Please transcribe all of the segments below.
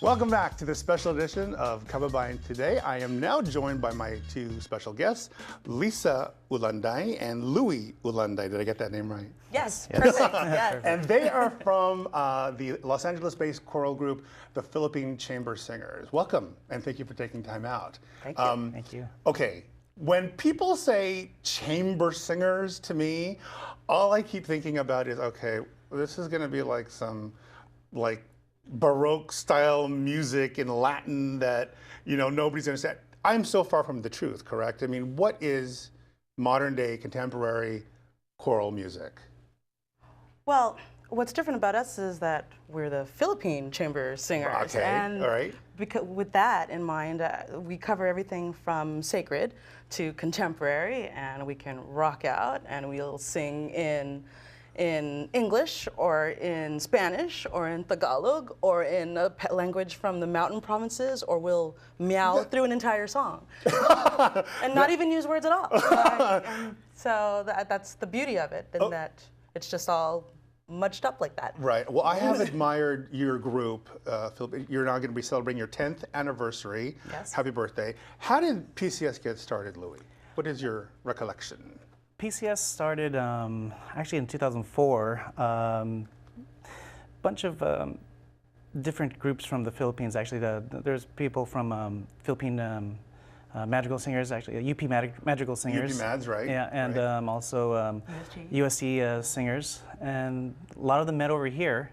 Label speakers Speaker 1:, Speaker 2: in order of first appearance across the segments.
Speaker 1: Welcome back to this special edition of Kababayan Today. I am now joined by my two special guests, Lisa Ulanday and Louie Ulanday. Did I get that name right?
Speaker 2: Yes, perfect. Yes.
Speaker 1: And they are from the Los Angeles-based choral group, the Philippine Chamber Singers. Welcome, and thank you for taking time out.
Speaker 2: Thank you.
Speaker 3: Thank you.
Speaker 1: Okay, when people say chamber singers to me, all I keep thinking about is, okay, this is going to be like some, like, Baroque style music in Latin that, you know, nobody's going to say. I'm so far from the truth, correct? I mean, what is modern day contemporary choral music?
Speaker 2: Well, what's different about us is that we're the Philippine Chamber Singers.
Speaker 1: Okay,
Speaker 2: and
Speaker 1: all right.
Speaker 2: Because with that in mind, we cover everything from sacred to contemporary, and we can rock out, and we'll sing in English or in Spanish or in Tagalog or in a language from the mountain provinces, or we'll meow through an entire song and not even use words at all. And so that's the beauty of it, and that it's just all munched up like that.
Speaker 1: Right. Well, I have admired your group. You're now going to be celebrating your 10th anniversary.
Speaker 2: Yes.
Speaker 1: Happy birthday. How did PCS get started, Louie? What is your recollection?
Speaker 3: PCS started actually in 2004. Bunch of different groups from the Philippines. Actually, there's people from Philippine Madrigal Singers, actually UP Madrigal Singers.
Speaker 1: UP Mads, right?
Speaker 3: Yeah, and
Speaker 1: right.
Speaker 3: also USC Singers, and a lot of them met over here,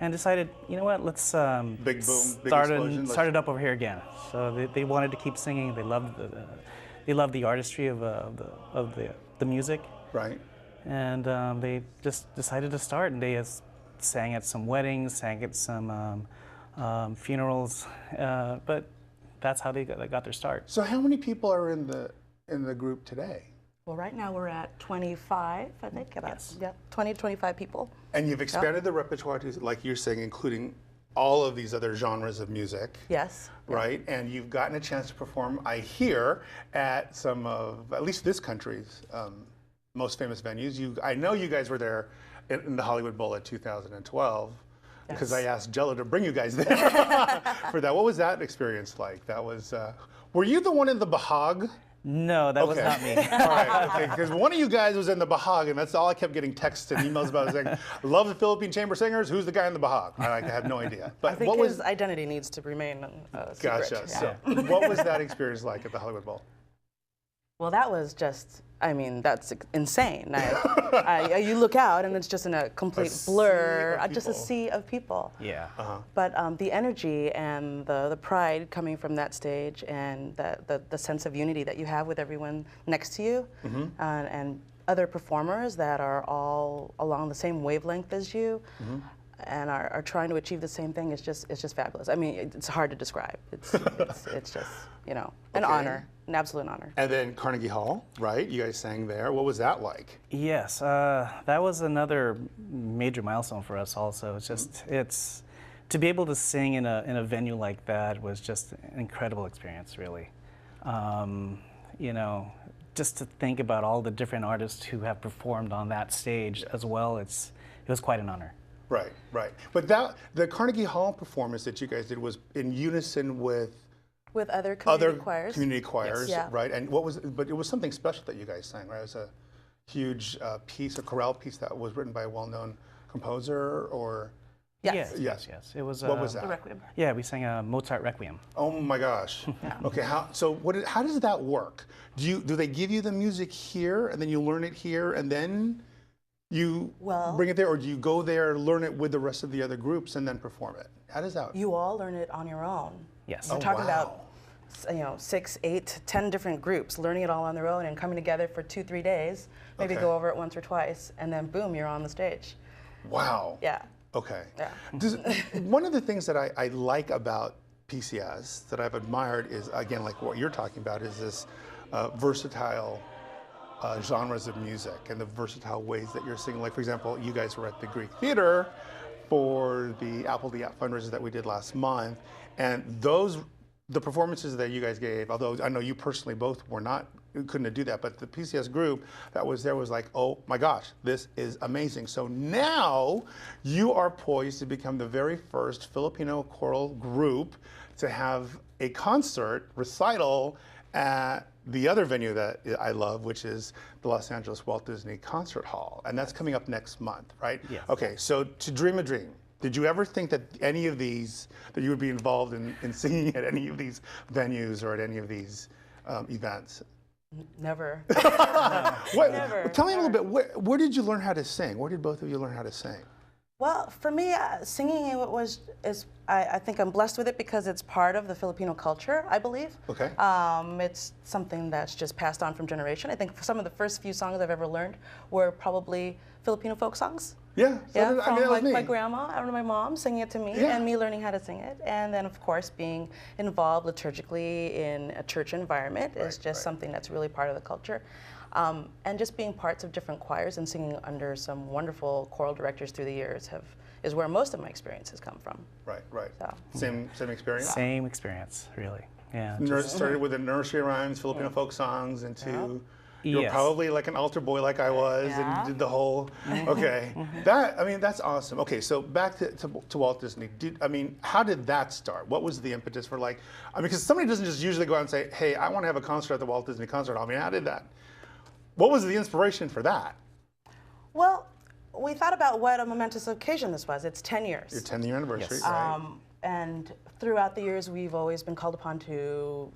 Speaker 3: and decided, you know what, let's
Speaker 1: big boom, big explosion.
Speaker 3: Start it up over here again. So they wanted to keep singing. They loved the artistry of the music,
Speaker 1: right?
Speaker 3: And they just decided to start, and they sang at some weddings, sang at some funerals, but that's how they got their start.
Speaker 1: So how many people are in the group today?
Speaker 2: Well, right now we're at 25, I think, about
Speaker 3: Yes.
Speaker 2: 20 to 25 people.
Speaker 1: And you've expanded the repertoire to, like you're saying, including all of these other genres of music.
Speaker 2: Yes.
Speaker 1: Right, and you've gotten a chance to perform, I hear, at some of, at least this country's most famous venues. I know you guys were there in the Hollywood Bowl at 2012, because I asked Jello to bring you guys there for that. What was that experience like? That was, were you the one in the Bahag?
Speaker 3: No, that was not me.
Speaker 1: All right, okay, because one of you guys was in the Bahag, and that's all I kept getting texts and emails about. Saying, love the Philippine Chamber Singers. Who's the guy in the Bahag? I had no idea. But
Speaker 2: I think his identity needs to remain secret.
Speaker 1: Gotcha.
Speaker 2: Yeah.
Speaker 1: So, what was that experience like at the Hollywood Bowl?
Speaker 2: Well, that was just, I mean, that's insane. You look out and it's just in a complete blur, just a sea of people.
Speaker 3: Yeah.
Speaker 2: But the energy and the pride coming from that stage, and the sense of unity that you have with everyone next to you, and other performers that are all along the same wavelength as you, and are trying to achieve the same thing, it's just fabulous. I mean, it's hard to describe. It's just, you know, an honor, an absolute honor.
Speaker 1: And then Carnegie Hall, right? You guys sang there. What was that like?
Speaker 3: Yes, that was another major milestone for us. Also, it's just it's to be able to sing in a venue like that was just an incredible experience, really. You know, just to think about all the different artists who have performed on that stage as well. It was quite an honor.
Speaker 1: Right, right. But the Carnegie Hall performance that you guys did was in unison with
Speaker 2: other community choirs.
Speaker 1: Community choirs,
Speaker 2: yes.
Speaker 1: right? And but it was something special that you guys sang, right? It was a huge piece, a chorale piece that was written by a well-known composer, or
Speaker 2: Yes.
Speaker 3: Yes. It was.
Speaker 1: What was that?
Speaker 2: The Requiem.
Speaker 3: Yeah, we sang a Mozart Requiem.
Speaker 1: Oh my gosh. Okay, how does that work? Do they give you the music here and then you learn it here and then you bring it there, or do you go there, learn it with the rest of the other groups, and then perform it? How does that?
Speaker 2: You all learn it on your own.
Speaker 3: Yes.
Speaker 2: We're talking about, 6, 8, 10 different groups learning it all on their own and coming together for 2-3 days. Maybe go over it once or twice, and then boom, you're on the stage.
Speaker 1: Wow.
Speaker 2: Yeah.
Speaker 1: Okay.
Speaker 2: Yeah.
Speaker 1: One of the things that I like about PCS that I've admired is, again, like what you're talking about, is this versatile genres of music and the versatile ways that you're singing. Like, for example, you guys were at the Greek Theater for the Apple the App fundraiser that we did last month, and the performances that you guys gave, although I know you personally both were not couldn't do that. But the PCS group that was there was like, oh my gosh, this is amazing. So now you are poised to become the very first Filipino choral group to have a concert recital at the other venue that I love, which is the Los Angeles Walt Disney Concert Hall. And that's coming up next month, right?
Speaker 3: Yes.
Speaker 1: Okay, so to dream a dream, did you ever think that any of these, that you would be involved in singing at any of these venues or at any of these events?
Speaker 2: Never.
Speaker 1: Never. Tell me a little bit, where did you learn how to sing? Where did both of you learn how to sing?
Speaker 2: Well, for me, singing I think I'm blessed with it because it's part of the Filipino culture, I believe.
Speaker 1: Okay.
Speaker 2: It's something that's just passed on from generation. I think some of the first few songs I've ever learned were probably Filipino folk songs.
Speaker 1: Yeah.
Speaker 2: Yeah, from
Speaker 1: that was me.
Speaker 2: my grandma, I remember my mom singing it to me, and me learning how to sing it. And then, of course, being involved liturgically in a church environment is just something that's really part of the culture. And just being parts of different choirs and singing under some wonderful choral directors through the years is where most of my experience has come from.
Speaker 1: Right.
Speaker 2: So.
Speaker 1: Same experience?
Speaker 3: Same experience, really. Yeah.
Speaker 1: Started with the nursery rhymes, Filipino folk songs, into... You were
Speaker 3: Yes.
Speaker 1: probably like an altar boy like I was and did the whole, okay. That's awesome. Okay, so back to Walt Disney. How did that start? What was the impetus for because somebody doesn't just usually go out and say, hey, I want to have a concert at the Walt Disney Concert Hall. How did that? What was the inspiration for that?
Speaker 2: Well, we thought about what a momentous occasion this was. It's 10 years.
Speaker 1: Your 10th year anniversary,
Speaker 3: Yes.
Speaker 1: right?
Speaker 2: And throughout the years, we've always been called upon to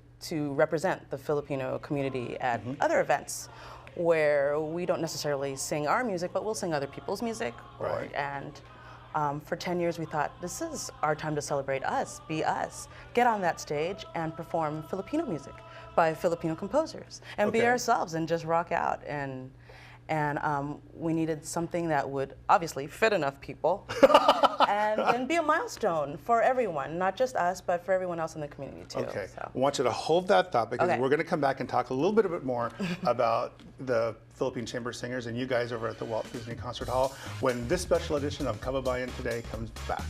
Speaker 2: represent the Filipino community at other events where we don't necessarily sing our music, but we'll sing other people's music.
Speaker 1: Right.
Speaker 2: For 10 years, we thought, this is our time to celebrate us, be us, get on that stage and perform Filipino music by Filipino composers and be ourselves and just rock out. And we needed something that would obviously fit enough people and be a milestone for everyone, not just us, but for everyone else in the community too.
Speaker 1: Okay,
Speaker 2: So.
Speaker 1: I want you to hold that thought because
Speaker 2: Okay.
Speaker 1: we're going to come back and talk a little bit more about the Philippine Chamber Singers and you guys over at the Walt Disney Concert Hall when this special edition of Kababayan Today comes back.